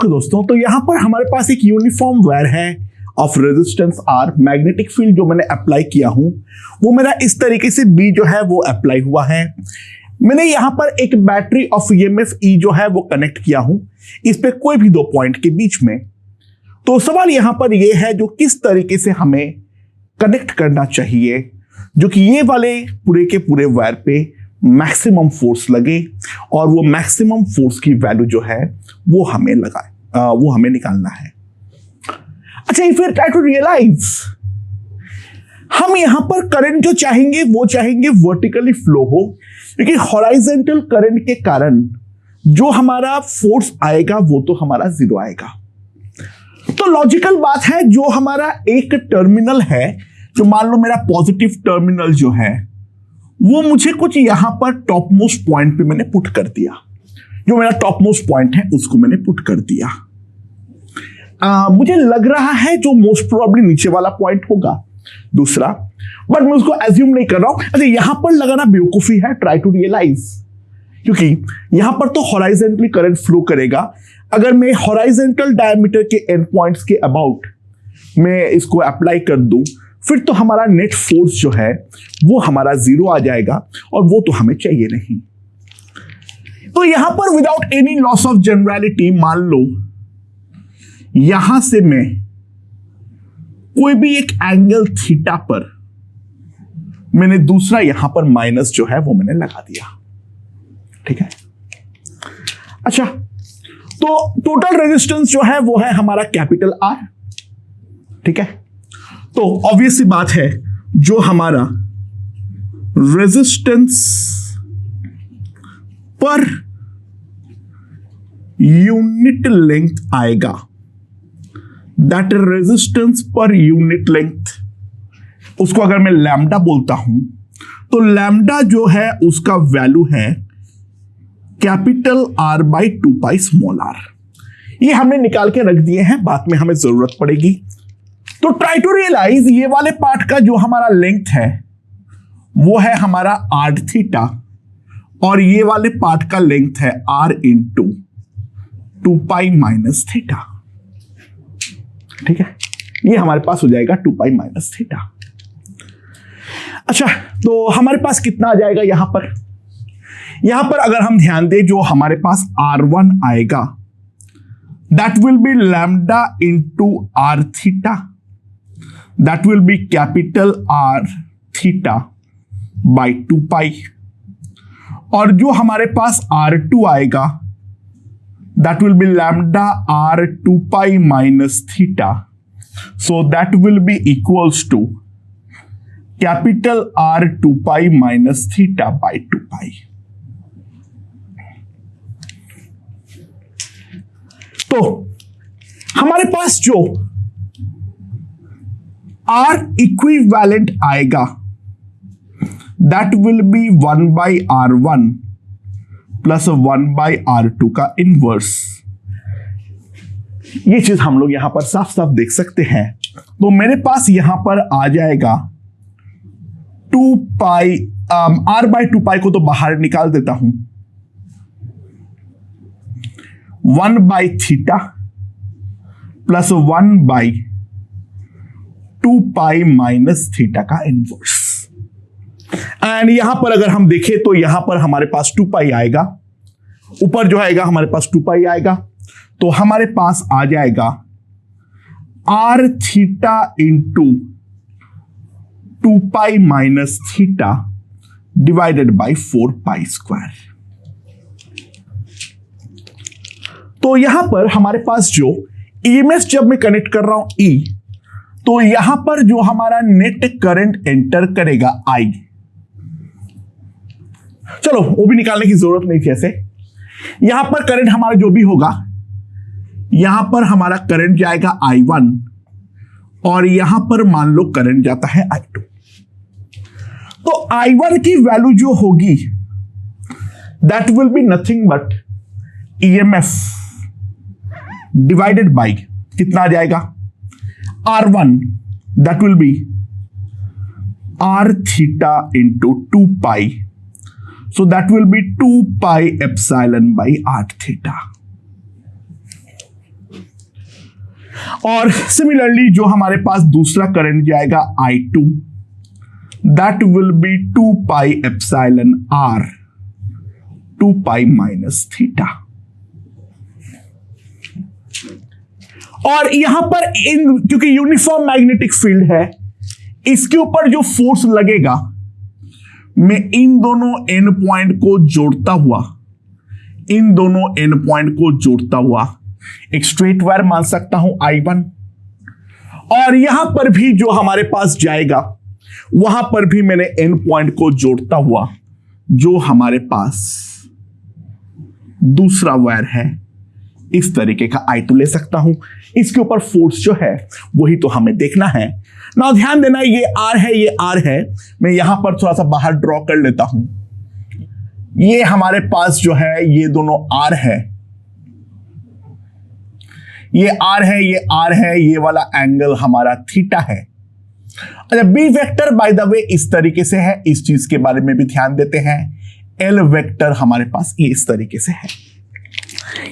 Okay दोस्तों, तो यहां पर हमारे पास एक यूनिफॉर्म वायर है of resistance R. Magnetic field जो मैंने अप्लाई किया हूं वो मेरा इस तरीके से बी जो है वो अप्लाई हुआ है। मैंने यहां पर एक बैटरी ऑफ ईएमएफ ई जो है वो कनेक्ट किया हूं इस पे कोई भी दो पॉइंट के बीच में। तो सवाल यहां पर ये है जो किस तरीके से हमें कनेक्ट करना चाहिए जो कि ये वाले पूरे के पूरे वायर पे मैक्सिमम फोर्स लगे और वो मैक्सिमम फोर्स की वैल्यू जो है वो हमें वो हमें निकालना है। अच्छा, फिर ट्राई टू रियलाइज हम यहां पर करंट जो चाहेंगे वो चाहेंगे वर्टिकली फ्लो हो, क्योंकि हॉरिजॉन्टल करंट के कारण जो हमारा फोर्स आएगा वो तो हमारा जीरो आएगा। तो लॉजिकल बात है, जो हमारा एक टर्मिनल है, जो मान लो मेरा पॉजिटिव टर्मिनल जो है वो मुझे कुछ यहां पर टॉप मोस्ट पॉइंट पे मैंने पुट कर दिया। जो मेरा टॉप मोस्ट पॉइंट है उसको मैंने पुट कर दिया। मुझे लग रहा है जो मोस्ट प्रोबेबली नीचे वाला पॉइंट होगा दूसरा, बट मैं उसको एज्यूम नहीं कर रहा हूं। अच्छा, यहां पर लगाना बेवकूफी है। ट्राई टू रियलाइज, क्योंकि यहां पर तो हॉरिजॉन्टली करंट फ्लो करेगा। अगर मैं हॉरिजॉन्टल डायमीटर के एंड पॉइंट्स के अबाउट मैं इसको अप्लाई कर दूं फिर तो हमारा नेट फोर्स जो है वो हमारा जीरो आ जाएगा और वो तो हमें चाहिए नहीं। तो यहां पर without any loss of generality मान लो यहां से मैं कोई भी एक एंगल थीटा पर मैंने दूसरा यहां पर माइनस जो है वो मैंने लगा दिया। ठीक है। अच्छा, तो टोटल रेजिस्टेंस जो है वो है हमारा कैपिटल आर। ठीक है। तो ऑब्वियस सी बात है जो हमारा रेजिस्टेंस पर यूनिट लेंथ आएगा, दैट रेजिस्टेंस पर यूनिट लेंथ, उसको अगर मैं लैम्डा बोलता हूं तो लैम्डा जो है उसका वैल्यू है capital R by 2 pi small R. ये हमने निकाल के रख दिए हैं, बाद में हमें जरूरत पड़ेगी। तो ट्राई टू रियलाइज ये वाले पार्ट का जो हमारा लेंथ है वो है हमारा आर थीटा और ये वाले पार्ट का लेंथ है R into 2 pi minus theta. ठीक है, ये हमारे पास हो जाएगा 2 पाई माइनस थीटा। अच्छा, तो हमारे पास कितना आ जाएगा यहां पर? यहां पर अगर हम ध्यान दें जो हमारे पास R1 आएगा that will be lambda into R theta, that will be capital R theta by 2 pi. और जो हमारे पास R2 आएगा that will be lambda R 2 pi minus theta, so that will be equals to capital R 2 pi minus theta by 2 pi. तो हमारे पास जो R equivalent आएगा that will be 1 by R1 plus 1 by R2 का inverse. ये चीज हम लोग यहां पर साफ साफ देख सकते हैं। तो मेरे पास यहां पर आ जाएगा 2 पाई, R बाई 2 पाई को तो बाहर निकाल देता हूं, 1 by theta plus 1 by 2 pi minus theta का इनवर्स। एंड यहां पर अगर हम देखें तो यहां पर हमारे पास 2 पाई आएगा, ऊपर जो आएगा हमारे पास 2 पाई आएगा, तो हमारे पास आ जाएगा R theta into 2 pi minus theta divided by 4 pi square. तो यहां पर हमारे पास जो ईएमएफ जब मैं कनेक्ट कर रहा हूं ई, तो यहां पर जो हमारा नेट करंट एंटर करेगा आई, चलो वो भी निकालने की जरूरत नहीं थी। ऐसे यहां पर करंट हमारा जो भी होगा, यहां पर हमारा करंट जाएगा I1 और यहां पर मान लो करंट जाता है I2। तो I1 की वैल्यू जो होगी that will be nothing but EMF divided by कितना आ जाएगा R1, that will be R theta into 2 pi. So that will be 2 pi epsilon by R theta. और सिमिलरली जो हमारे पास दूसरा करंट जाएगा I2, that will B 2 pi epsilon R 2 pi minus theta. और यहां पर क्योंकि यूनिफॉर्म मैग्नेटिक फील्ड है, इसके ऊपर जो फोर्स लगेगा, मैं इन दोनों एंड पॉइंट को जोड़ता हुआ एक स्ट्रेट वायर मान सकता हूं I1, और यहां पर भी जो हमारे पास जाएगा वहां पर भी मैंने एंड पॉइंट को जोड़ता हुआ जो हमारे पास दूसरा वायर है, इस तरीके का I2 ले सकता हूं। इसके ऊपर फोर्स जो है वही तो हमें देखना है ना। ध्यान देना, ये R है, मैं यहां पर थोड़ा सा बाहर ड्रॉ कर लेता हूं। ये हमारे पास जो है ये दोनों R है, ये R है, ये वाला एंगल हमारा थीटा है। अच्छा, B vector by the way इस तरीके से है, इस चीज के बारे में भी ध्यान देते हैं। एल वेक्टर हमारे पास ये इस तरीके से है।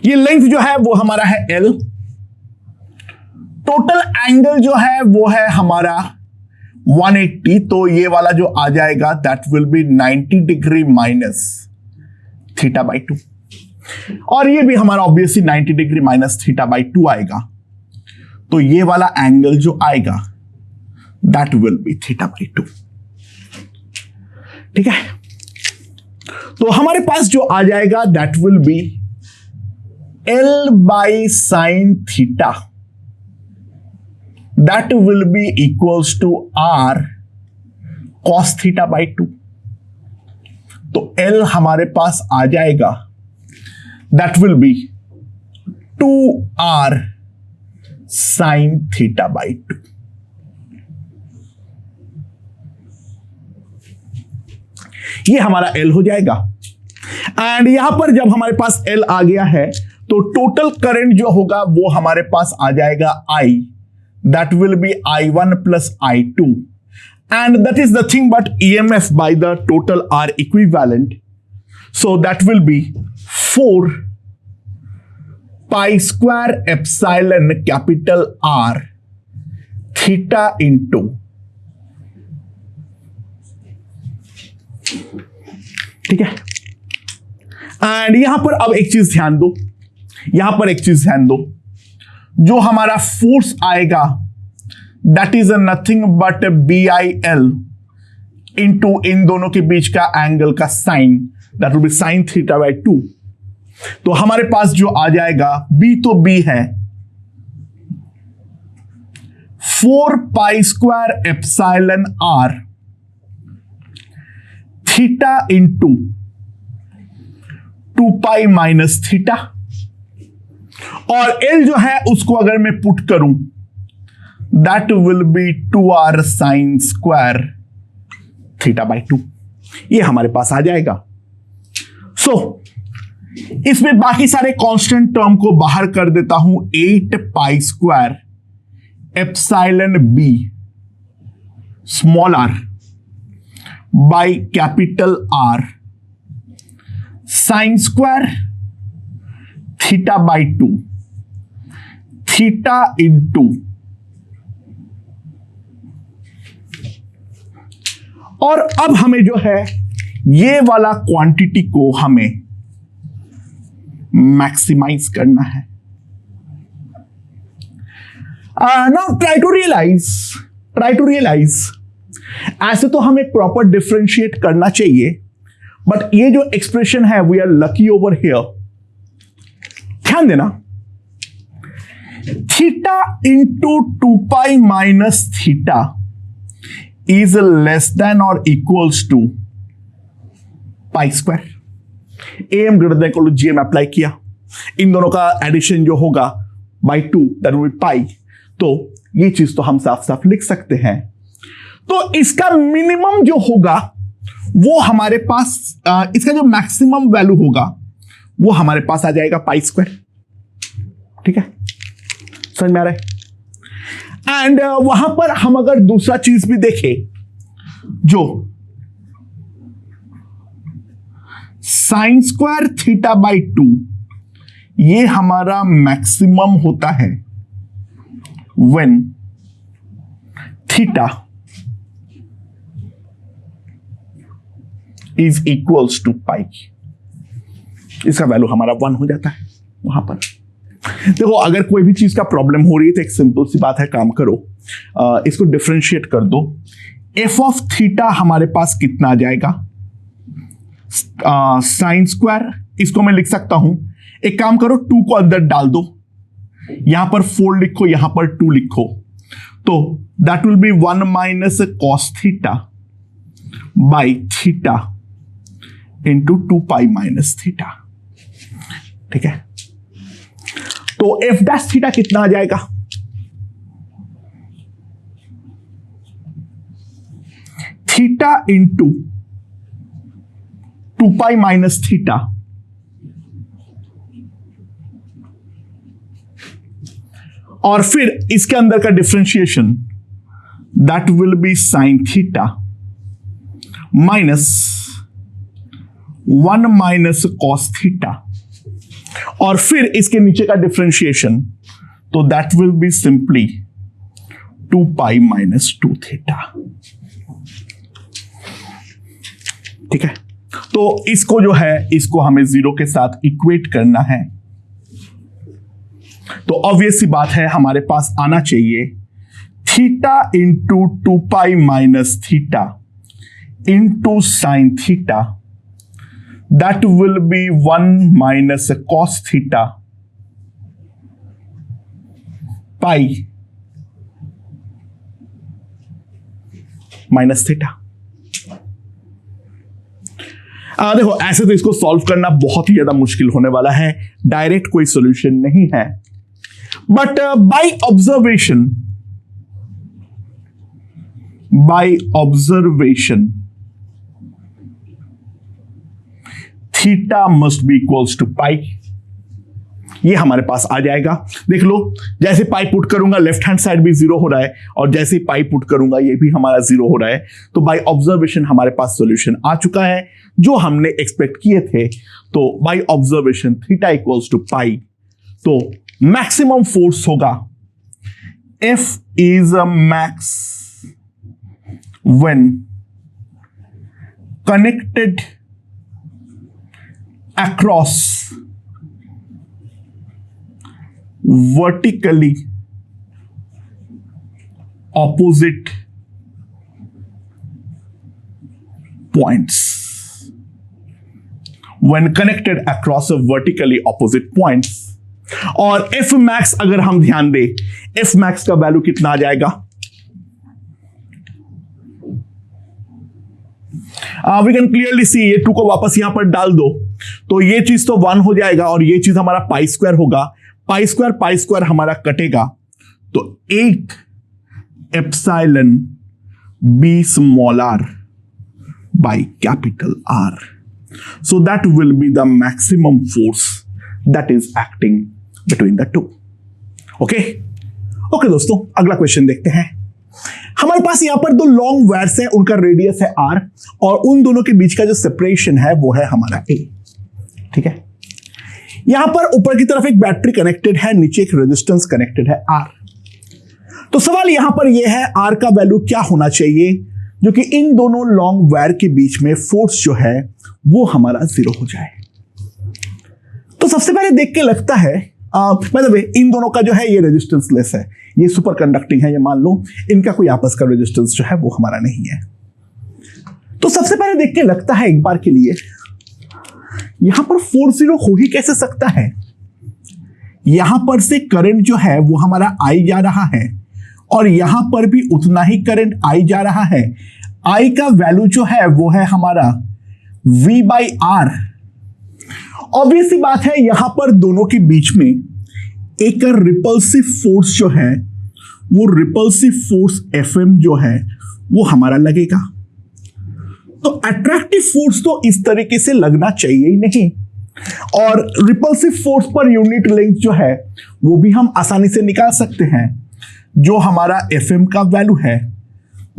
ये लेंथ जो है वो हमारा है L। टोटल एंगल जो है वो है हमारा 180, तो ये वाला जो आ जाएगा that will be 90 degree minus theta by 2, और ये भी हमारा obviously 90 degree minus theta by 2 आएगा। तो ये वाला एंगल जो आएगा that will be theta by 2। ठीक है, तो हमारे पास जो आ जाएगा that will be L by sine theta, that will be equals to R cos theta by 2। तो L हमारे पास आ जाएगा that will B 2R sine theta by 2। ये हमारा L हो जाएगा। एंड यहां पर जब हमारे पास L आ गया है तो टोटल करंट जो होगा वो हमारे पास आ जाएगा I, that will B I1 plus I2, and that is nothing but EMF by the total R equivalent, so that will be 4 pi square epsilon capital R theta into, ठीक है। And यहां पर अब एक चीज ध्यान दो, जो हमारा फोर्स आएगा that is nothing but BIL into इन दोनों के बीच का एंगल का sine, that will be sine theta by 2। तो हमारे पास जो आ जाएगा B तो B है 4 pi square epsilon R theta into 2 pi minus theta, और L जो है उसको अगर मैं पुट करूं that will B 2R sine square theta by 2। ये हमारे पास आ जाएगा। सो इसमें बाकी सारे कांस्टेंट टर्म को बाहर कर देता हूं। 8 pi square epsilon B small r by capital R sine square theta by 2 theta into, और अब हमें जो है ये वाला क्वांटिटी को हमें मैक्सिमाइज करना है। नाउ ट्राई टू रियलाइज ऐसे तो हमें प्रॉपर डिफरेंशिएट करना चाहिए, बट ये जो एक्सप्रेशन है we are lucky over here. ध्यान देना, theta into 2 pi minus theta is less than और equals to pi square. M greater than equal to GM apply किया, इन दोनों का एडिशन जो होगा by 2 that will be pi. तो ये चीज तो हम साफ साफ लिख सकते हैं। तो इसका मिनिमम जो होगा वो हमारे पास इसका जो मैक्सिमम वैल्यू होगा वो हमारे पास आ जाएगा पाई स्क्वायर। ठीक है, समझ में आ रहा है। एंड वहां पर हम अगर दूसरा चीज भी देखें, जो साइन स्क्वायर थीटा बाई 2 ये हमारा मैक्सिमम होता है when theta is equals to pi। इसका वैल्यू हमारा 1 हो जाता है वहां पर। देखो अगर कोई भी चीज का प्रॉब्लम हो रही है तो एक सिंपल सी बात है, काम करो, इसको डिफरेंशिएट कर दो। एफ ऑफ थीटा हमारे पास कितना आ जाएगा, साइन स्क्वायर। इसको मैं लिख सकता हूं, एक काम करो 2 को अंदर डाल दो, यहां पर 4 लिखो, यहां पर 2 लिखो, तो that will be 1 minus cos theta by theta into 2 pi minus theta. ठीक है, तो एफ डैश थीटा कितना आ जाएगा, theta into 2 pi minus theta और फिर इसके अंदर का differentiation that will be sine theta minus 1 minus cos theta और फिर इसके नीचे का डिफरेंशिएशन, तो that will be simply 2 pi minus 2 theta. ठीक है, तो इसको जो है इसको हमें 0 के साथ इक्वेट करना है, तो ऑब्वियस सी बात है हमारे पास आना चाहिए theta into 2 pi minus theta into sine theta, that will be 1 minus cos theta pi minus theta। देखो ऐसे तो इसको सॉल्व करना बहुत ही ज्यादा मुश्किल होने वाला है, डायरेक्ट कोई सॉल्यूशन नहीं है, but by observation theta must be equals to pi, ये हमारे पास आ जाएगा। देख लो, जैसे पाई पुट करूंगा लेफ्ट हैंड साइड भी 0 हो रहा है और जैसे पाई पुट करूंगा ये भी हमारा 0 हो रहा है, तो बाय ऑब्जर्वेशन हमारे पास सॉल्यूशन आ चुका है जो हमने एक्सपेक्ट किए थे। तो by observation theta equals to pi, तो मैक्सिमम फोर्स होगा F is a max when connected across vertically opposite points, when connected across a vertically opposite points। और F max अगर हम ध्यान दें, F max का वैल्यू कितना आ जाएगा, वी कैन क्लियरली सी, ये 2 को वापस यहां पर डाल दो तो ये चीज तो 1 हो जाएगा और ये चीज हमारा पाई स्क्वायर होगा, पाई स्क्वायर हमारा कटेगा, तो 8 epsilon B small R by capital R, so that will be the maximum force that is acting between the two. Okay दोस्तों, अगला क्वेश्चन देखते हैं। हमारे पास यहां पर 2 लॉन्ग वायर्स है, उनका रेडियस है r और उन दोनों के बीच का जो सेपरेशन है वो है हमारा a। ठीक है, यहां पर ऊपर की तरफ एक बैटरी कनेक्टेड है, नीचे एक रेजिस्टेंस कनेक्टेड है r। तो सवाल यहां पर यह है r का वैल्यू क्या होना चाहिए जो कि इन दोनों लॉन्ग वायर के बीच में फोर्स जो है वो हमारा 0 हो जाए। तो सबसे पहले देख के लगता है मतलब इन दोनों का जो है ये रेजिस्टेंस लेस है, ये सुपर कंडक्टिंग है, ये मान लो इनका कोई आपस का रेजिस्टेंस जो है वो हमारा नहीं है। तो सबसे पहले देख के लगता है एक बार के लिए यहां पर फोर्स 0 हो ही कैसे सकता है, यहां पर से करंट जो है वो हमारा आई जा रहा है और यहां पर भी उतना ही करंट आई जा रहा है। आई का वैल्यू जो है वो है हमारा V बाई आर। ऑब्वियस सी बात है यहां पर दोनों के बीच में एक रिपल्सिव फोर्स जो है वो रिपल्सिव फोर्स Fm जो है वो हमारा लगेगा। तो अट्रैक्टिव फोर्स तो इस तरीके से लगना चाहिए ही नहीं, और repulsive force per unit length जो है वो भी हम आसानी से निकाल सकते हैं। जो हमारा Fm का वैल्यू है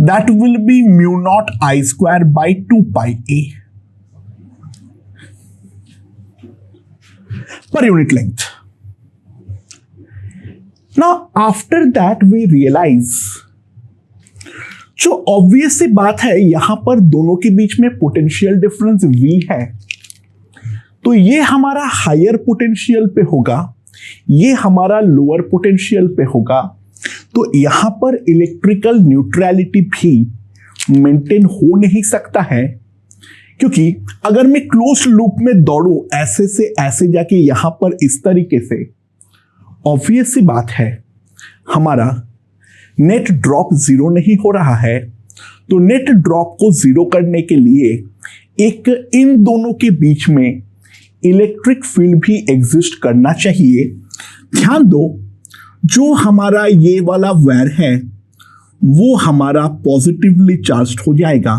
that will be mu naught I square by 2 pi A per unit length. Now after that we realise, जो ऑब्वियस सी बात है, यहां पर दोनों के बीच में पोटेंशियल डिफरेंस V है, तो ये हमारा हायर पोटेंशियल पे होगा, ये हमारा लोअर पोटेंशियल पे होगा, तो यहां पर इलेक्ट्रिकल न्यूट्रलिटी भी मेंटेन हो नहीं सकता है, क्योंकि अगर मैं क्लोज्ड लूप में दौड़ूं ऐसे से ऐसे जाके यहां पर इस तरीके से, ऑब्वियस सी बात है हमारा नेट ड्रॉप जीरो नहीं हो रहा है, तो नेट ड्रॉप को जीरो करने के लिए एक इन दोनों के बीच में इलेक्ट्रिक फील्ड भी एग्जिस्ट करना चाहिए। ध्यान दो, जो हमारा ये वाला वायर है वो हमारा पॉजिटिवली चार्ज्ड हो जाएगा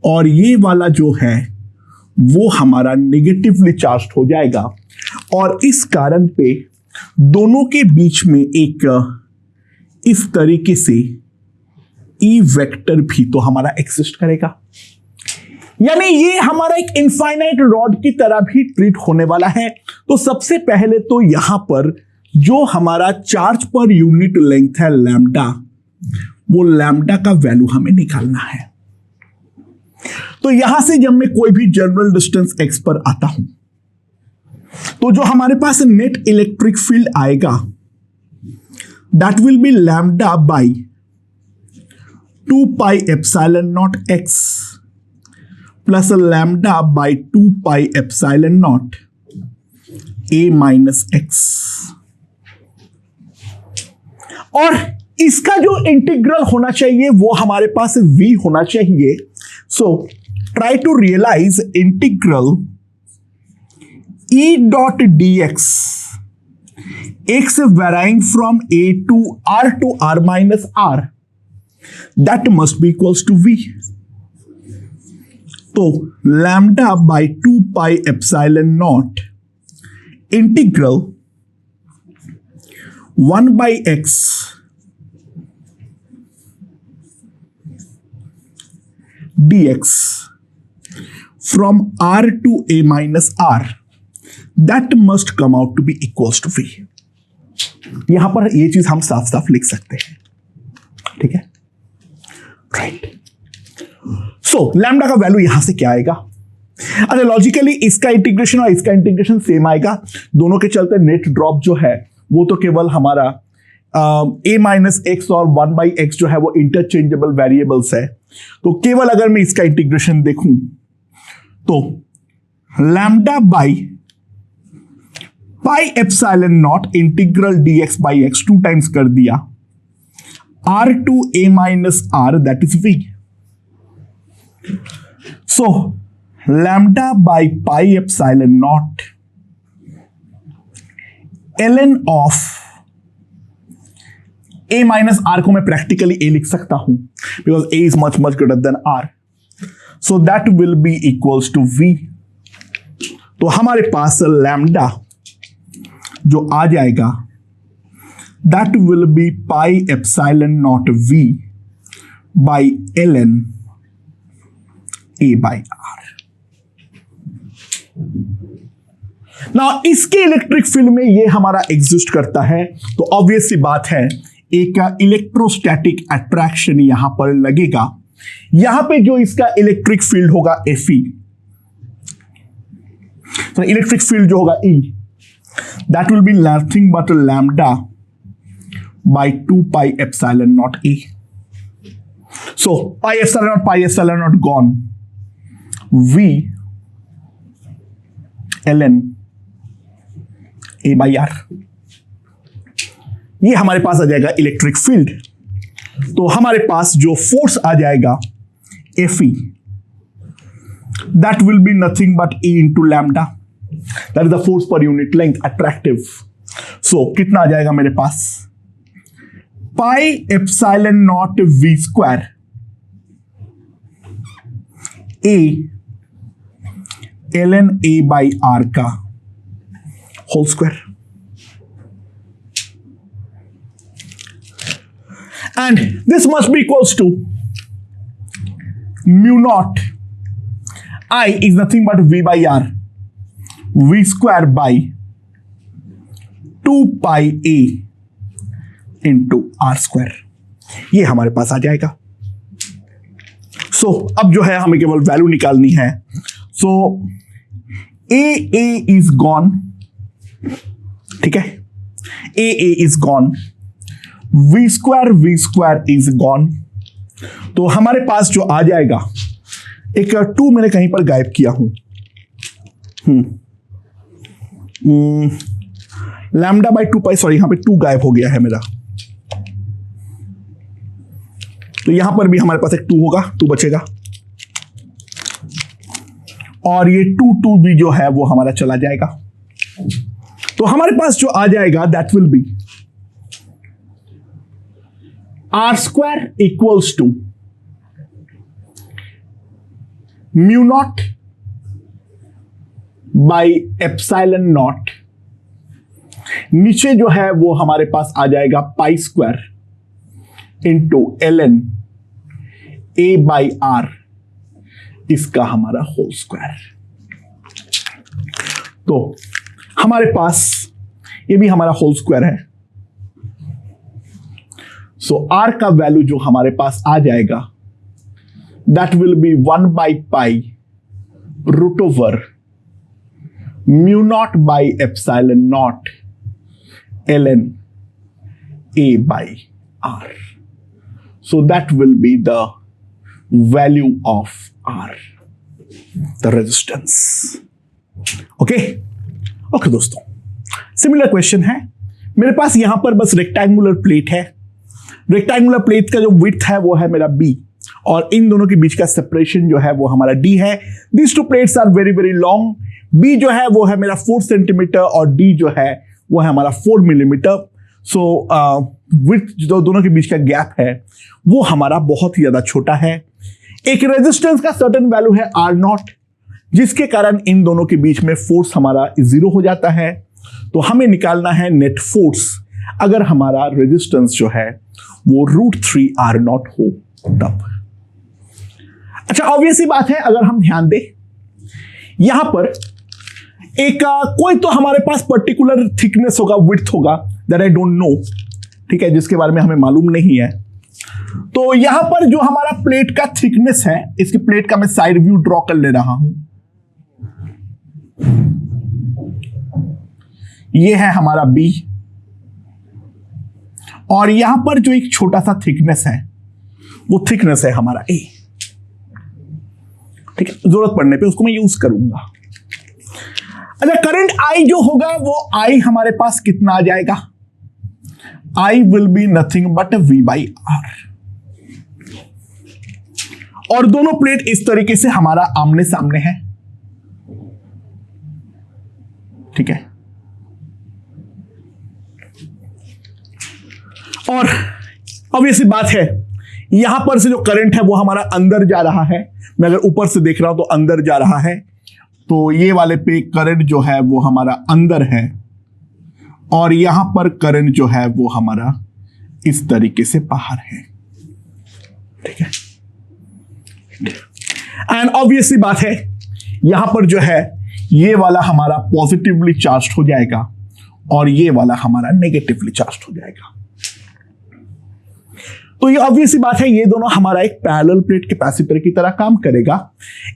और ये वाला जो है वो हमारा नेगेटिवली चार्ज्ड हो जाएगा, और इस कारण पे दोनों के बीच में एक इस तरीके से ई वेक्टर भी तो हमारा एग्जिस्ट करेगा, यानी ये हमारा एक इनफाइनाइट रॉड की तरह भी ट्रीट होने वाला है। तो सबसे पहले तो यहां पर जो हमारा चार्ज पर यूनिट लेंथ है लैम्डा, वो लैम्डा का वैल्यू हमें निकालना है। तो यहां से जब मैं कोई भी जनरल डिस्टेंस x पर आता हूं, तो जो हमारे पास नेट इलेक्ट्रिक फील्ड आएगा that will be lambda by 2 pi epsilon not x plus lambda by 2 pi epsilon naught a minus x, और इसका जो इंटीग्रल होना चाहिए वो हमारे पास v होना चाहिए। So try to realise integral e dot dx, x varying from a to r minus r, that must be equals to v। तो lambda by 2 pi epsilon naught integral 1 by x dx from r to a minus r, that must come out to be equals to v। यहां पर ये चीज हम साफ साफ लिख सकते हैं, ठीक है, राइट। सो लैम्डा का वैल्यू यहां से क्या आएगा? अच्छा, लॉजिकली इसका इंटीग्रेशन और इसका इंटीग्रेशन सेम आएगा, दोनों के चलते नेट ड्रॉप जो है वो तो केवल हमारा a माइनस एक्स और 1 बाई एक्स जो है वो इंटरचेंजेबल वेरिएबल्स है। तो केवल अगर मैं इसका इंटीग्रेशन देखूं तो lambda by pi epsilon naught integral dx by x 2 times कर दिया r to a minus r, that is v। So lambda by pi epsilon naught ln of a minus r को मैं प्रैक्टिकली a लिख सकता हूं because a is much much greater than r, so that will be equals to v। तो हमारे पास lambda जो आ जाएगा that will be pi epsilon naught v by ln a by r। ना इसके इलेक्ट्रिक फील्ड में ये हमारा एग्जिस्ट करता है, तो ऑब्वियस सी बात है एक इलेक्ट्रोस्टैटिक अट्रैक्शन यहां पर लगेगा। यहां पे जो इसका इलेक्ट्रिक फील्ड होगा Fe, तो इलेक्ट्रिक फील्ड जो होगा E, that will be nothing but lambda by 2 pi epsilon naught A। So pi epsilon not gone, V ln a by r, ये हमारे पास आ जाएगा इलेक्ट्रिक फील्ड। तो हमारे पास जो फोर्स आ जाएगा Fe, that will be nothing but E into lambda, that is the force per unit length attractive. So कितना आ जाएगा मेरे पास? Pi epsilon naught v square a ln a by r का whole square, and this must be equals to mu naught I is nothing but v by r, v square by 2 pi a into R square, ये हमारे पास आ जाएगा। सो अब जो है हमें केवल वैल्यू निकालनी है। सो ए इज गॉन, ठीक है, A is gone, V square is gone. तो हमारे पास जो आ जाएगा, एक 2 मैंने कहीं पर गायब किया हूं, लैम्डा बाई 2 पाई, सॉरी यहां पे 2 गायब हो गया है मेरा, तो यहां पर भी हमारे पास एक 2 होगा, 2 बचेगा, और ये 2 भी जो है वो हमारा चला जाएगा। तो हमारे पास जो आ जाएगा that will be R square equals to mu naught by epsilon naught, नीचे जो है वो हमारे पास आ जाएगा pi square into ln A by R, इसका हमारा होल स्क्वायर। तो हमारे पास ये भी हमारा होल स्क्वायर है। सो आर का वैल्यू जो हमारे पास आ जाएगा that will be 1 by pi root over mu naught by epsilon naught ln a by r. So that will be the value of r, the resistance. Okay? Okay दोस्तों, similar question है मेरे पास। यहां पर बस रेक्टेंगुलर प्लेट है, rectangular plate का जो width है वो है मेरा b, और इन दोनों के बीच का सेपरेशन जो है वो हमारा d है। These two plates are very very long. b जो है वो है मेरा 4 सेंटीमीटर और d जो है वो है हमारा 4 मिलीमीटर। सो विड्थ जो दोनों के बीच का गैप है वो हमारा बहुत ही ज्यादा छोटा है। एक रेजिस्टेंस का सर्टेन वैल्यू है आर नॉट, जिसके कारण इन दोनों के बीच में फोर्स हमारा 0 हो जाता है। तो हमें निकालना है नेट फोर्स अगर हमारा रेजिस्टेंस जो है वो √3 आर नॉट हो तब। अच्छा, ऑब्वियस ही बात है, अगर हम ध्यान दें यहां पर एक कोई तो हमारे पास पर्टिकुलर थिकनेस होगा, विड्थ होगा, दैट आई डोंट नो, ठीक है, जिसके बारे में हमें मालूम नहीं है। तो यहां पर जो हमारा प्लेट का थिकनेस है, इसकी प्लेट का मैं साइड व्यू ड्रॉ कर ले रहा हूं। ये है हमारा बी, और यहां पर जो एक छोटा सा थिकनेस है वो थिकनेस है हमारा ए, ठीक है, जरूरत पड़ने पे उसको मैं यूज करूंगा। अच्छा, करंट आई जो होगा वो आई हमारे पास कितना आ जाएगा, I will be nothing but v by R, और दोनों प्लेट इस तरीके से हमारा आमने सामने है, ठीक है। और ऑब्वियसली बात है यहां पर से जो करंट है वो हमारा अंदर जा रहा है। मैं अगर ऊपर से देख रहा हूं तो अंदर जा रहा है, तो ये वाले पे करंट जो है वो हमारा अंदर है, और यहां पर करंट जो है वो हमारा इस तरीके से बाहर है, ठीक है। एंड ऑब्वियसली बात है यहां पर जो है ये वाला हमारा पॉजिटिवली चार्ज हो जाएगा और ये वाला हमारा नेगेटिवली चार्ज हो जाएगा। तो ये ऑब्वियसली बात है ये दोनों हमारा एक पैरेलल प्लेट कैपेसिटर की तरह काम करेगा।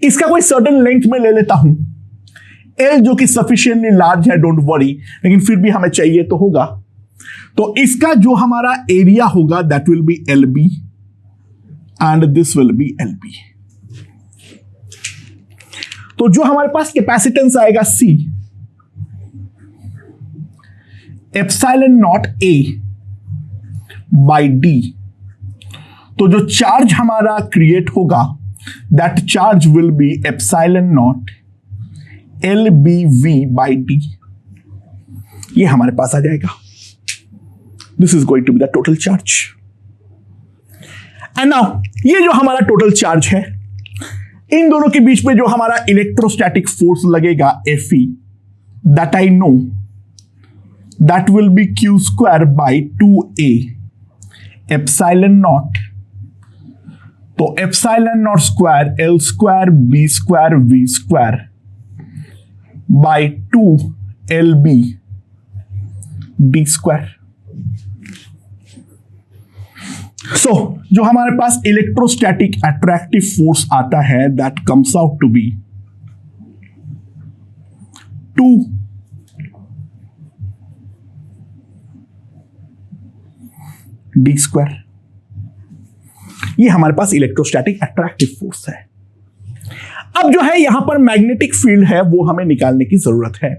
इसका कोई सर्टेन लेंथ में ले लेता हूं L, जो कि सफिशिएंटली लार्ज है, डोंट वरी, लेकिन फिर भी हमें चाहिए तो होगा। तो इसका जो हमारा एरिया होगा that will be LB and this will be LB। तो जो हमारे पास कैपेसिटेंस आएगा C, epsilon naught A by D, तो जो चार्ज हमारा क्रिएट होगा that charge will be epsilon naught LBV by D, ये हमारे पास आ जाएगा। This is going to be the total charge. And now ये जो हमारा टोटल चार्ज है, इन दोनों के बीच में जो हमारा इलेक्ट्रोस्टैटिक फोर्स लगेगा Fe, that I know, that will be Q square by 2A epsilon naught, तो epsilon naught square L square B square V square by 2 LB D square. So जो हमारे पास इलेक्ट्रोस्टैटिक अट्रैक्टिव फोर्स आता है that comes out to be 2 d²। ये हमारे पास electrostatic attractive force है। अब जो है यहां पर मैग्नेटिक फील्ड है वो हमें निकालने की जरूरत है।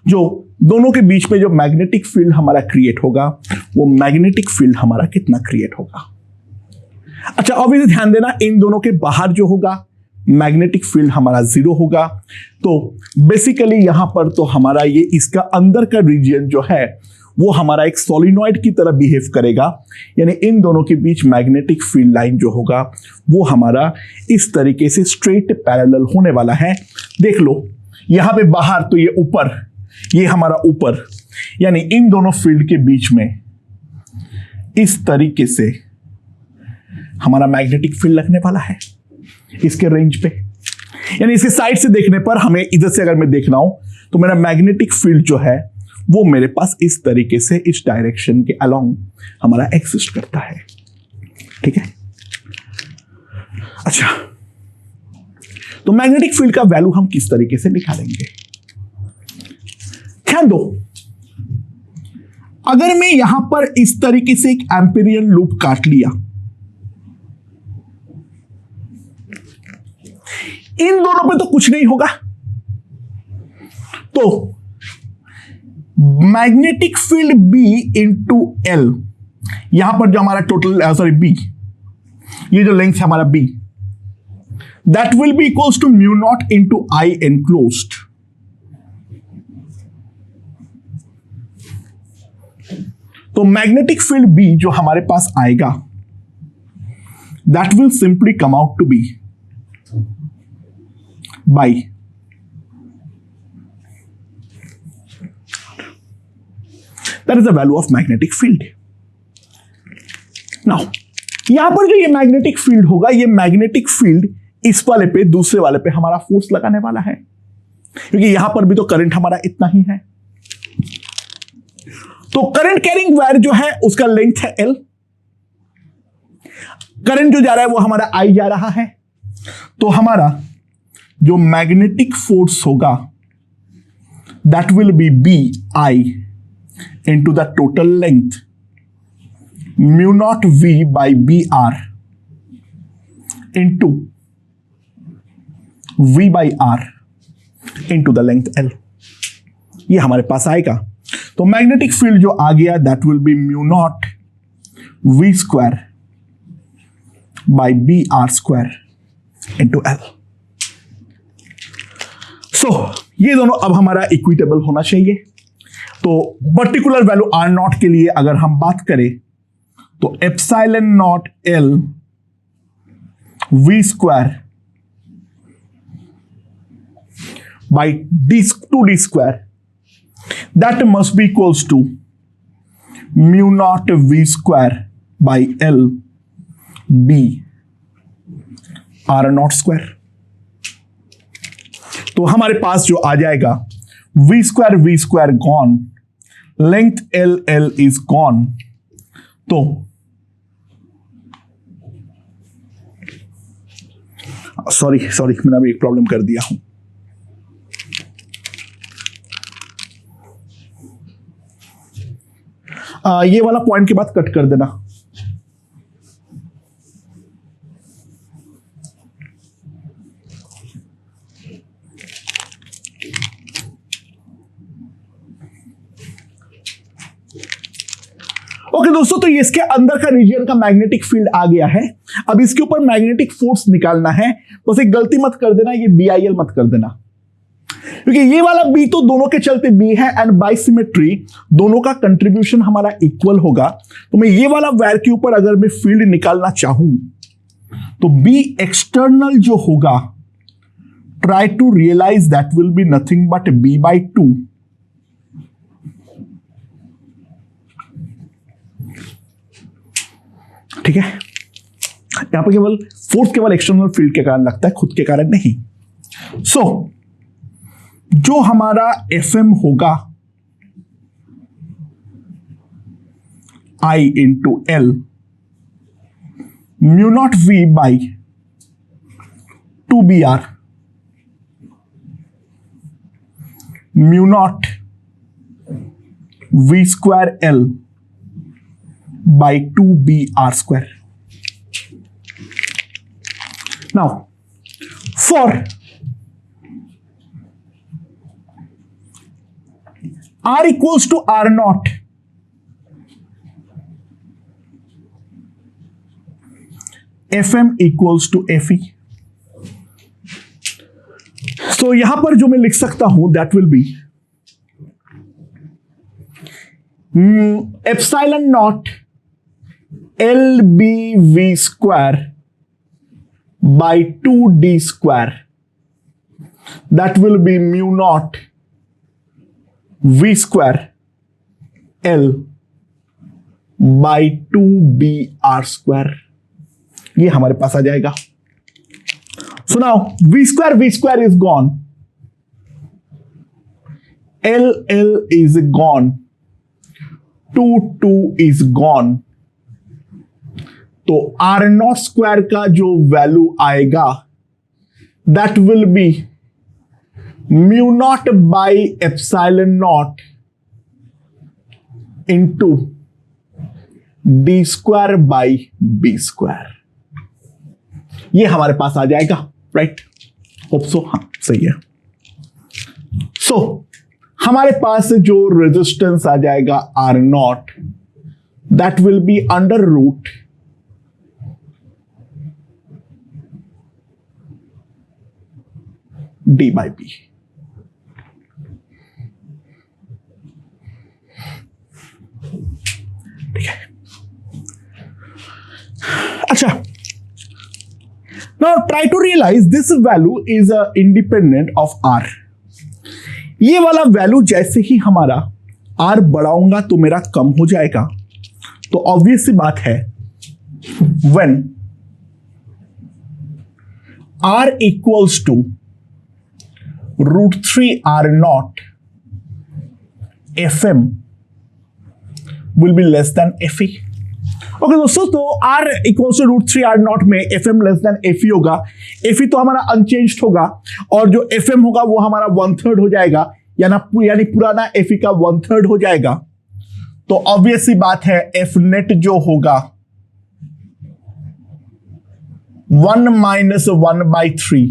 जो दोनों के बीच में जो मैग्नेटिक फील्ड हमारा क्रिएट होगा वो मैग्नेटिक फील्ड हमारा कितना क्रिएट होगा। अच्छा ऑब्वियसली ध्यान देना, इन दोनों के बाहर जो होगा मैग्नेटिक फील्ड हमारा 0 होगा। तो बेसिकली यहां पर तो हमारा ये इसका अंदर का रीजन जो है वो हमारा एक सोलिनॉइड की तरह बिहेव करेगा, यानी इन दोनों के बीच मैग्नेटिक फील्ड लाइन जो होगा वो हमारा इस तरीके से स्ट्रेट पैरेलल होने वाला है। देख लो यहां पे बाहर तो ये ऊपर, ये हमारा ऊपर, यानी इन दोनों फील्ड के बीच में इस तरीके से हमारा मैग्नेटिक फील्ड लगने वाला है इसके रेंज पे। यानी इसके साइड से देखने पर हमें इधर से अगर मैं देख रहा हूं तो मेरा मैग्नेटिक फील्ड जो है वो मेरे पास इस तरीके से इस डायरेक्शन के अलोंग हमारा एग्जिस्ट करता है। ठीक है, अच्छा तो मैग्नेटिक फील्ड का वैल्यू हम किस तरीके से निकालेंगे। ध्यान दो, अगर मैं यहां पर इस तरीके से एक एम्पीरियन लूप काट लिया, इन दोनों पे तो कुछ नहीं होगा, तो magnetic field B into L, यहां पर जो हमारा टोटल B, ये जो लेंथ है हमारा B, that will be equals to mu naught into I enclosed. तो मैग्नेटिक फील्ड B जो हमारे पास आएगा that will simply come out to be by that is the value of magnetic field. Now, यहां पर जो ये मैग्नेटिक फील्ड होगा, ये मैग्नेटिक फील्ड इस वाले पे दूसरे वाले पे हमारा फोर्स लगाने वाला है, क्योंकि यहां पर भी तो करंट हमारा इतना ही है। तो करंट कैरिंग वायर जो है उसका लेंथ है L, करंट जो जा रहा है वो हमारा I जा रहा है, तो हमारा जो मैग्नेटिक फोर्स होगा that will B BI into the total length mu naught V by BR into V by R into the length L, ये हमारे पास आएगा। तो मैग्नेटिक फील्ड जो आ गया that will be mu naught V square by BR² into L। सो ये दोनों अब हमारा इक्विटेबल होना चाहिए। तो पर्टिकुलर वैल्यू R0 के लिए अगर हम बात करें तो epsilon naught L V square by D² that must be equals to mu naught V square by L B R0²। तो हमारे पास जो आ जाएगा V square gone, length L is gone. तो सॉरी मैंने अभी एक प्रॉब्लम कर दिया हूं। ये वाला पॉइंट के बाद कट कर देना। ओके दोस्तों, तो इसके अंदर का रीजन का मैग्नेटिक फील्ड आ गया है। अब इसके ऊपर मैग्नेटिक फोर्स निकालना है। बस एक गलती मत कर देना, ये BIL मत कर देना, क्योंकि ये वाला B तो दोनों के चलते B है एंड बाय सिमेट्री दोनों का कंट्रीब्यूशन हमारा इक्वल होगा। तो मैं ये वाला वायर के ऊपर अगर मैं फील्ड निकालना चाहूं तो B एक्सटर्नल जो होगा, try to realise that will be nothing but B/2 ठीक है। यहां पर केवल फोर्स केवल एक्सटर्नल फील्ड के कारण लगता है, खुद के कारण नहीं। सो जो हमारा FM होगा I into L mu naught V by 2br, mu naught v square L by 2br square. Now, for r equals to r naught, fm equals to fe. So यहां पर जो मैं लिख सकता हूं that will be epsilon naught LBV square by 2d square, that will be mu naught v square L by 2br square. ये हमारे पास आ जाएगा. So now v square is gone, L is gone, 2 is gone. तो r naught square का जो value आएगा that will be mu naught by epsilon naught into D square by B square. ये हमारे पास आ जाएगा, राइट? Hope so. हाँ, सही है. सो हमारे पास जो रेजिस्टेंस आ जाएगा R naught, that will be under root D by B. ठीक है. अच्छा, now try to realise this value is independent of R. ये वाला वैल्यू जैसे ही हमारा आर बढ़ाऊंगा तो मेरा कम हो जाएगा. तो ऑब्वियस सी बात है, when R equals to √3 r naught, fm will be less than fe. Okay दोस्तों, तो r equals to √3 r naught में fm लेस देन fe होगा. fe तो हमारा अनचेंज्ड होगा और जो fm होगा वो हमारा 1/3 हो जाएगा, यानी पुराना fe का 1/3 हो जाएगा. तो ऑब्वियस सी बात है f नेट जो होगा 1 - 1/3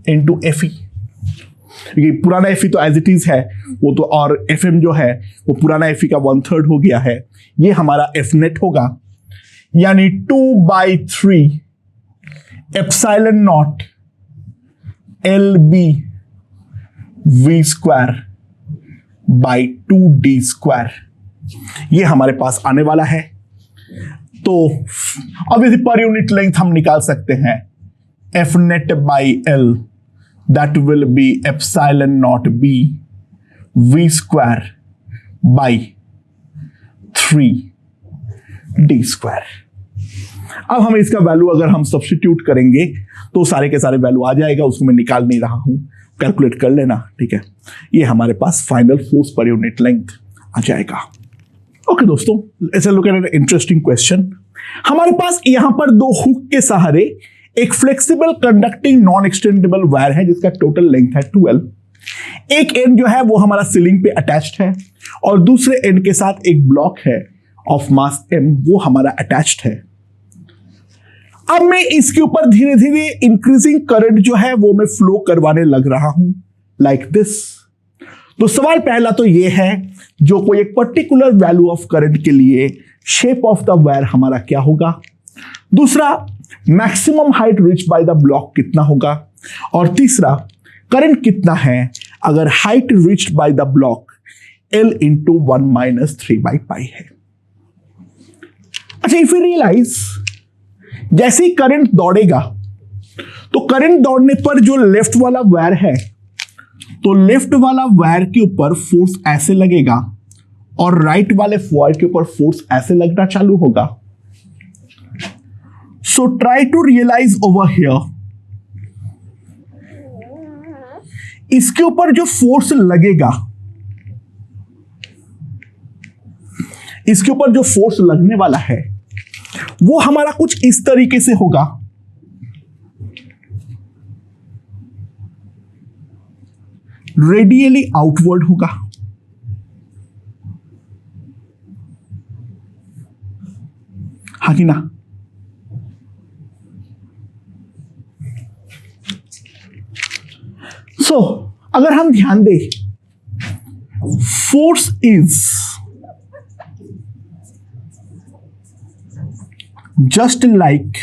इंटू fe. पुराना fe तो एज इट इज है वो तो, और fm जो है वो पुराना fe का 1/3 हो गया है. ये हमारा f नेट होगा, यानी 2/3 epsilon not LB v square by 2d square. ये हमारे पास आने वाला है. तो ऑब्वियसली पर यूनिट लेंथ हम निकाल सकते हैं, f net by L, that will be epsilon naught b v square by 3d square. अब हम इसका वैल्यू अगर हम सब्स्टिट्यूट करेंगे तो सारे के सारे वैल्यू आ जाएगा. उसको मैं निकाल नहीं रहा हूं, कैलकुलेट कर लेना. ठीक है, ये हमारे पास final force per unit length आ जाएगा. ओके दोस्तों, ऐसे look at an interesting question. हमारे पास यहां पर दो हुक के सहारे एक flexible conducting non extendable wire है जिसका टोटल लेंथ है 12. एक एंड जो है वो हमारा सीलिंग पे अटैच्ड है और दूसरे एंड के साथ एक ब्लॉक है ऑफ मास m, वो हमारा अटैच्ड है. अब मैं इसके ऊपर धीरे धीरे इंक्रीजिंग करंट जो है वो मैं फ्लो करवाने लग रहा हूं लाइक दिस. तो सवाल पहला तो ये है, जो कोई एक पर्टिकुलर वैल्यू ऑफ करंट के लिए शेप ऑफ द वायर हमारा क्या होगा. दूसरा, maximum height reach by the block कितना होगा. और तीसरा, करंट कितना है अगर height reached by the block L into 1 - 3/π है. अच्छा, इफ यू रियलाइज, जैसे ही करंट दौड़ेगा तो करंट दौड़ने पर जो लेफ्ट वाला वायर है, तो लेफ्ट वाला वायर के ऊपर फोर्स ऐसे लगेगा और राइट वाले वायर के ऊपर फोर्स ऐसे लगना चालू होगा. So try to realize over here, इसके ऊपर जो फोर्स लगेगा, इसके ऊपर जो फोर्स लगने वाला है वो हमारा कुछ इस तरीके से होगा। रेडियली आउटवर्ड होगा। हाँ कि ना? सो अगर हम ध्यान दें, force is just like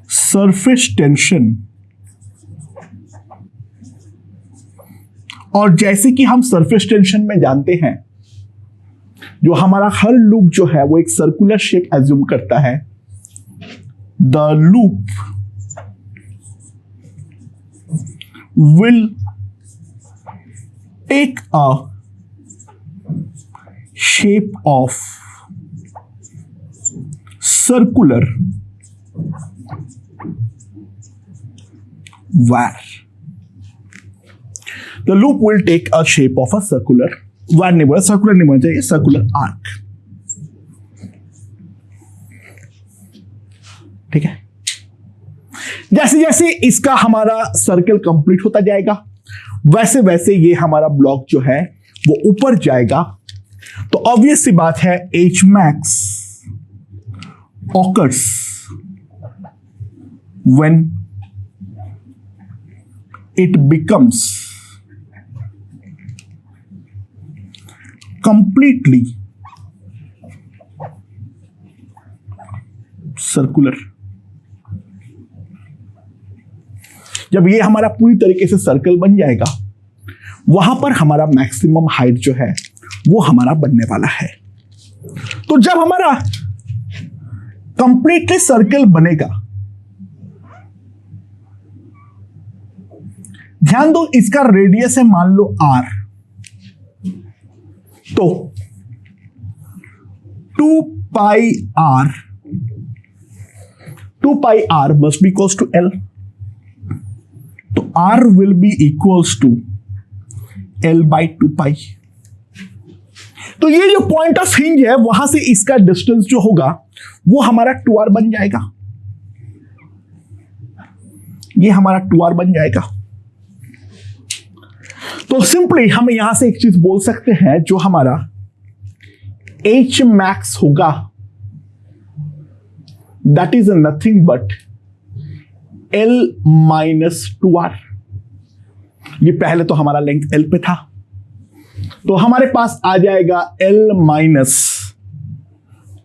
surface tension, और जैसे कि हम सरफेस टेंशन में जानते हैं, जो हमारा हर लूप जो है वो एक सर्कुलर शेप एज्यूम करता है। The loop will take a shape of circular wire. The loop will take a shape of a circular wire, नहीं बोला सर्कुलर, नहीं बोलना चाहिए, सर्कुलर आर्क। ठीक है। जैसे जैसे इसका हमारा सर्कल कंप्लीट होता जाएगा, वैसे वैसे ये हमारा ब्लॉक जो है वो ऊपर जाएगा। तो ऑब्वियस सी बात है, H max occurs when it becomes completely circular. जब ये हमारा पूरी तरीके से सर्कल बन जाएगा, वहां पर हमारा मैक्सिमम हाइट जो है वो हमारा बनने वाला है। तो जब हमारा कंप्लीटली सर्कल बनेगा, ध्यान दो इसका रेडियस है मान लो r, तो 2 pi r must be equals to L। तो R will be equals to L by 2 pi। तो ये जो पॉइंट ऑफ हिंज है, वहां से इसका डिस्टेंस जो होगा वो हमारा 2r बन जाएगा। ये हमारा 2r बन जाएगा। तो सिंपली हम यहां से एक चीज बोल सकते हैं, जो हमारा H max होगा, that is nothing but L minus 2r। ये पहले तो हमारा लेंथ L पे था, तो हमारे पास आ जाएगा L minus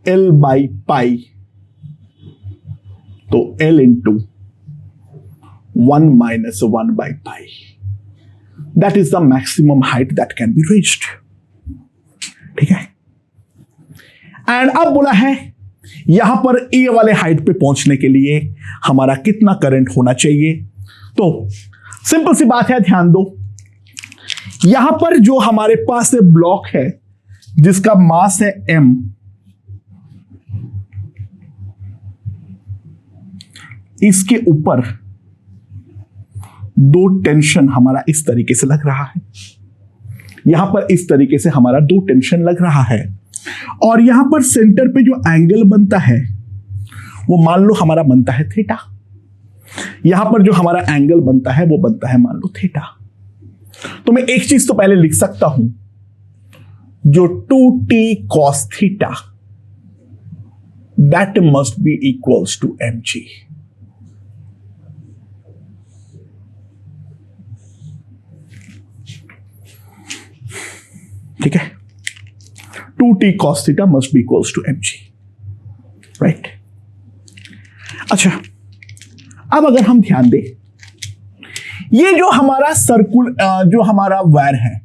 L by pi, तो L into 1 minus 1 by pi. That is the maximum height that can be reached. ठीक है। एंड अब बोला है यहां पर ए वाले हाइट पे पहुंचने के लिए हमारा कितना करंट होना चाहिए। तो सिंपल सी बात है, ध्यान दो, यहां पर जो हमारे पास ब्लॉक है जिसका मास है m, इसके ऊपर दो टेंशन हमारा इस तरीके से लग रहा है। यहां पर इस तरीके से हमारा दो टेंशन लग रहा है, और यहां पर सेंटर पे जो एंगल बनता है वो मान लो हमारा बनता है थीटा। यहां पर जो हमारा एंगल बनता है वो बनता है मान लो थीटा। तो मैं एक चीज तो पहले लिख सकता हूं, जो 2t cos theta that must be equals to mg। ठीक है। 2t cos theta must be equals to mg, right. अच्छा, अब अगर हम ध्यान दें, ये जो हमारा सर्कुल जो हमारा वायर है,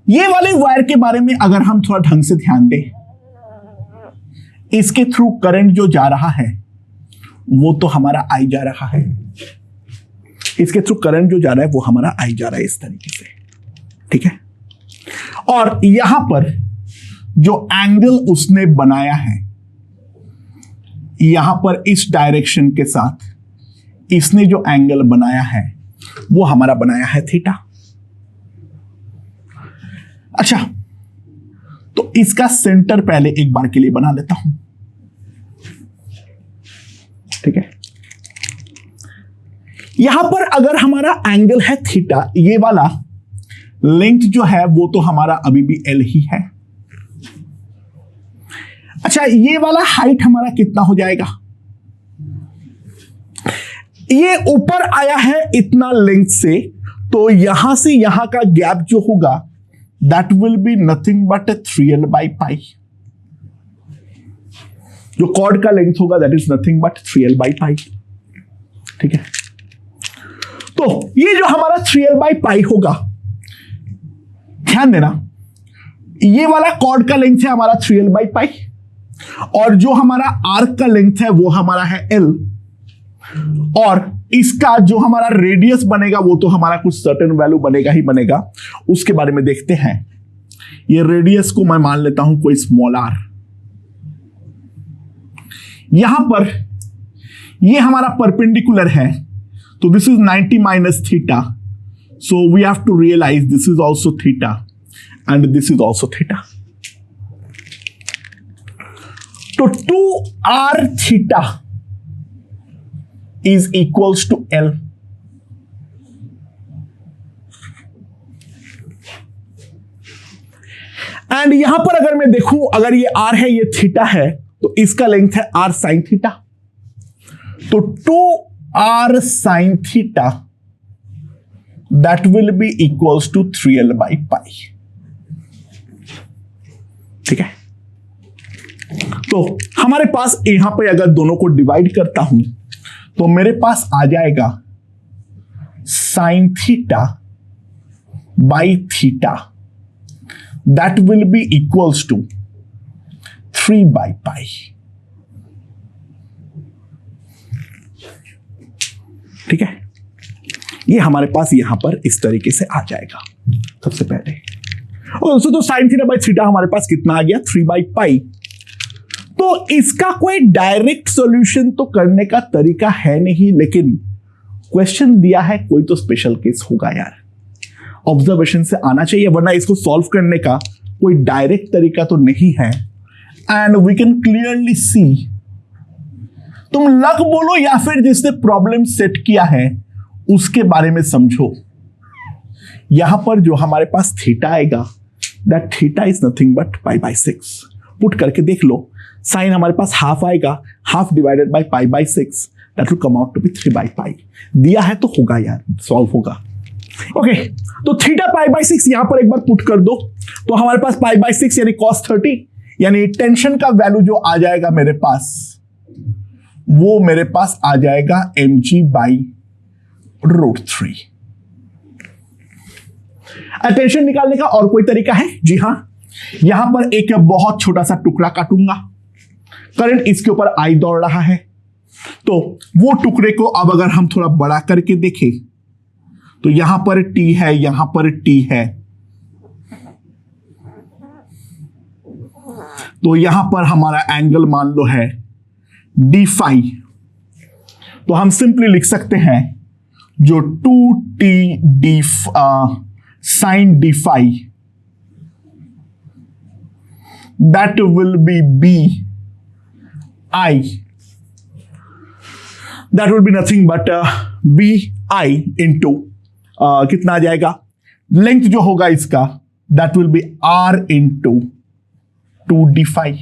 ये वाले वायर के बारे में अगर हम थोड़ा ढंग से ध्यान दें, इसके थ्रू करंट जो जा रहा है वो तो हमारा आई जा रहा है। इसके थ्रू करंट जो जा रहा है वो हमारा आई जा रहा है इस तरीके से। ठीक है। और यहां पर जो एंगल उसने बनाया है, यहां पर इस डायरेक्शन के साथ इसने जो एंगल बनाया है वो हमारा बनाया है थीटा। अच्छा, तो इसका सेंटर पहले एक बार के लिए बना लेता हूं, ठीक है। यहां पर अगर हमारा एंगल है थीटा, ये वाला लेंथ जो है वो तो हमारा अभी भी एल ही है। अच्छा, ये वाला हाइट हमारा कितना हो जाएगा? ये ऊपर आया है इतना लेंथ से, तो यहां से यहां का गैप जो होगा that will be nothing but 3l by पाई। जो कॉर्ड का लेंथ होगा that is nothing but 3l by pi, ठीक है। तो ये जो हमारा 3l बाई पाई होगा, ध्यान देना, ये वाला कॉर्ड का लेंथ है हमारा 3l बाई पाई, और जो हमारा आर्क का लेंथ है वो हमारा है l, और इसका जो हमारा रेडियस बनेगा वो तो हमारा कुछ सर्टेन वैल्यू बनेगा ही बनेगा, उसके बारे में देखते हैं। ये रेडियस को मैं मान लेता हूं कोई स्मॉल r। यहां पर ये हमारा परपेंडिकुलर है, तो this is 90 minus theta, so we have to realise this is also theta and this is also theta. तो 2r theta is equals to L। And यहां पर अगर मैं देखूं, अगर ये R है ये थीटा है, तो इसका लेंथ है R साइन थीटा, तो 2r sine theta that will be equals to 3l by pi, ठीक है। तो हमारे पास यहां पे अगर दोनों को डिवाइड करता हूं तो मेरे पास आ जाएगा sine theta by theta that will be equals to 3 by pi, ठीक है। ये हमारे पास यहां पर इस तरीके से आ जाएगा सबसे पहले। और दोस्तों, तो साइन थीटा बाई थीटा हमारे पास कितना आ गया? 3 बाई पाई। तो इसका कोई डायरेक्ट सॉल्यूशन तो करने का तरीका है नहीं, लेकिन क्वेश्चन दिया है, कोई तो स्पेशल केस होगा यार, ऑब्जर्वेशन से आना चाहिए, वरना इसको सॉल्व करने का कोई डायरेक्ट तरीका तो नहीं है। And we can clearly see, तुम लक बोलो या फिर जिसने प्रॉब्लम सेट किया है उसके बारे में समझो। यहां पर जो हमारे पास थीटा आएगा that theta is nothing but pi by 6। Put करके देख लो, साइन हमारे पास हाफ आएगा, half divided by pi by 6 that will come out to be 3 by pi. दिया है तो होगा यार, सॉल्व होगा। ओके, तो थीटा पाई बाई 6 यहां पर एक बार पुट कर दो, तो हमारे पास पाई बाई 6 यानी cos 30, यानी टेंशन का वैल्यू जो आ जाएगा मेरे पास, वो मेरे पास आ जाएगा mg बाई √3। टेंशन निकालने का और कोई तरीका है? जी हां, यहां पर एक बहुत छोटा सा टुकड़ा काटूंगा, करंट इसके ऊपर आई दौड़ रहा है, तो वो टुकड़े को अब अगर हम थोड़ा बड़ा करके देखें तो यहां पर T है, यहां पर T है, तो यहां पर हमारा एंगल मान लो है d फाई। तो हम सिंपली लिख सकते हैं जो 2t d sine d phi that will be b I, that will be nothing but bi into कितना आ जाएगा? लेंथ जो होगा इसका that will be r into 2d phi,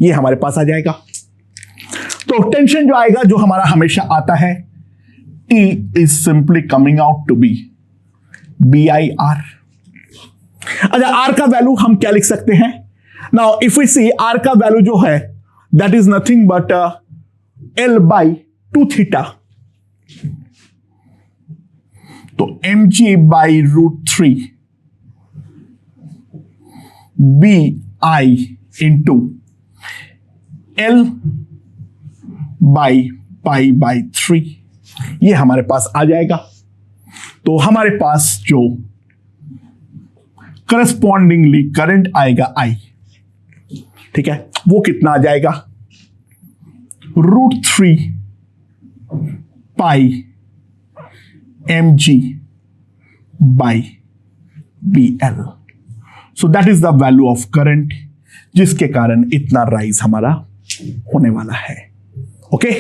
ये हमारे पास आ जाएगा। तो टेंशन जो आएगा, जो हमारा हमेशा आता है, T is simply coming out to be BIR। अच्छा, R का वैल्यू हम क्या लिख सकते हैं? Now if we see R का वैल्यू जो है that is nothing but L by 2 theta, तो mg by √3 bi into L by pi by 3, ये हमारे पास आ जाएगा। तो हमारे पास जो करस्पॉन्डिंगली करंट आएगा I, ठीक है, वो कितना आ जाएगा? √3 पाई mg by bl. So that is the value of current जिसके कारण इतना राइज हमारा होने वाला है. ओके